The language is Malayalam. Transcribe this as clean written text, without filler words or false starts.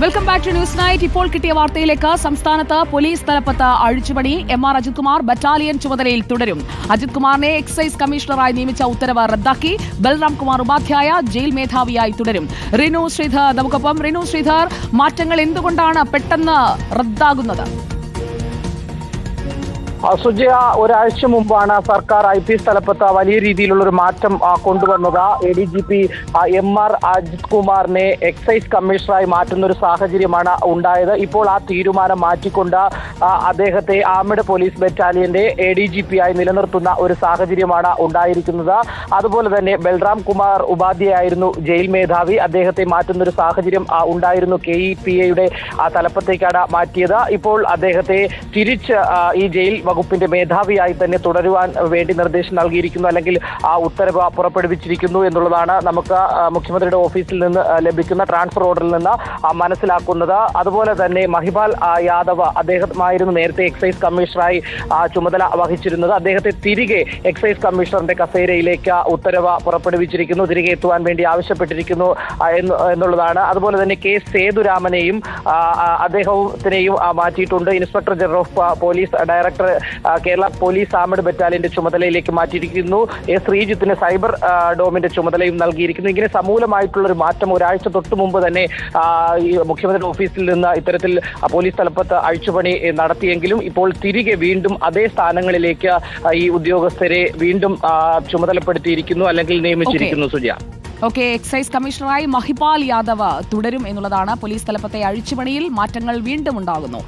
Welcome back to news night. ഇപ്പോൾ കിട്ടിയ വാർത്തയിലേക്ക്. സംസ്ഥാനത്ത് പോലീസ് തലപ്പത്ത് അഴിച്ചുപണി. എം.ആർ. അജിത് കുമാർ ബറ്റാലിയൻ ചുമതലയിൽ തുടരും. അജിത് കുമാറിനെ എക്സൈസ് കമ്മീഷണറായി നിയമിച്ച ഉത്തരവ് റദ്ദാക്കി. ബൽറാം കുമാർ ഉപാധ്യായ ജയിൽ മേധാവിയായി തുടരും. റിനു ശ്രീധർ നമുക്കൊപ്പം. റിനു ശ്രീധർ, മാറ്റങ്ങൾ എന്തുകൊണ്ടാണ് പെട്ടെന്ന് റദ്ദാകുന്നത്? സുജയ, ഒരാഴ്ച മുമ്പാണ് സർക്കാർ IPS തലപ്പത്ത് വലിയ രീതിയിലുള്ള ഒരു മാറ്റം കൊണ്ടുവന്നത്. ADGP എം.ആർ. അജിത് കുമാറിനെ എക്സൈസ് കമ്മീഷണറായി മാറ്റുന്ന ഒരു സാഹചര്യമാണ് ഉണ്ടായത്. ഇപ്പോൾ ആ തീരുമാനം മാറ്റിക്കൊണ്ട് അദ്ദേഹത്തെ ആർമഡ് പോലീസ് ബറ്റാലിയന്റെ ADGP ആയി നിലനിർത്തുന്ന ഒരു സാഹചര്യമാണ് ഉണ്ടായിരിക്കുന്നത്. അതുപോലെ തന്നെ ബൽറാം കുമാർ ഉപാധ്യായായിരുന്നു ജയിൽ മേധാവി. അദ്ദേഹത്തെ മാറ്റുന്ന ഒരു സാഹചര്യം ഉണ്ടായിരുന്നു. KEPA തലപ്പത്തേക്കാണ് മാറ്റിയത്. ഇപ്പോൾ അദ്ദേഹത്തെ തിരിച്ച് ഈ ജയിൽ വകുപ്പിന്റെ മേധാവിയായി തന്നെ തുടരുവാൻ വേണ്ടി നിർദ്ദേശം നൽകിയിരിക്കുന്നു, അല്ലെങ്കിൽ ആ ഉത്തരവ് പുറപ്പെടുവിച്ചിരിക്കുന്നു എന്നുള്ളതാണ് നമുക്ക് മുഖ്യമന്ത്രിയുടെ ഓഫീസിൽ നിന്ന് ലഭിക്കുന്ന ട്രാൻസ്ഫർ ഓർഡറിൽ നിന്ന് മനസ്സിലാക്കുന്നത്. അതുപോലെ തന്നെ മഹിപാൽ യാദവ്, അദ്ദേഹമായിരുന്നു നേരത്തെ എക്സൈസ് കമ്മീഷണറായി ചുമതല വഹിച്ചിരുന്നത്. അദ്ദേഹത്തെ തിരികെ എക്സൈസ് കമ്മീഷണറിന്റെ കസേരയിലേക്ക് ഉത്തരവ് പുറപ്പെടുവിച്ചിരിക്കുന്നു, തിരികെ എത്തുവാൻ വേണ്ടി ആവശ്യപ്പെട്ടിരിക്കുന്നു എന്നുള്ളതാണ്. അതുപോലെ തന്നെ K. സേതുരാമനെയും അദ്ദേഹത്തിനെയും മാറ്റിയിട്ടുണ്ട്. Inspector general of police director Kerala police armed ബറ്റാലിയന്റെ ചുമതലയിലേക്ക് മാറ്റിയിരിക്കുന്നു. ശ്രീജിത്തിന് സൈബർ ഡോമിന്റെ ചുമതലയും നൽകിയിരിക്കുന്നു. ഇങ്ങനെ സമൂലമായിട്ടുള്ള ഒരു മാറ്റം ഒരാഴ്ച തൊട്ട് മുമ്പ് തന്നെ മുഖ്യമന്ത്രിയുടെ ഓഫീസിൽ നിന്ന് ഇത്തരത്തിൽ പോലീസ് തലപ്പത്ത് അഴിച്ചുപണി നടത്തിയെങ്കിലും ഇപ്പോൾ തിരികെ വീണ്ടും അതേ സ്ഥാനങ്ങളിലേക്ക് ഈ ഉദ്യോഗസ്ഥരെ വീണ്ടും ചുമതലപ്പെടുത്തിയിരിക്കുന്നു, അല്ലെങ്കിൽ നിയമിച്ചിരിക്കുന്നു. സുജയ, എക്സൈസ് കമ്മീഷണറായി മഹിപാൽ യാദവ് തുടരും എന്നുള്ളതാണ്. പോലീസ് തലപ്പത്തെ അഴിച്ചുപണിയിൽ മാറ്റങ്ങൾ വീണ്ടും ഉണ്ടാകുന്നു.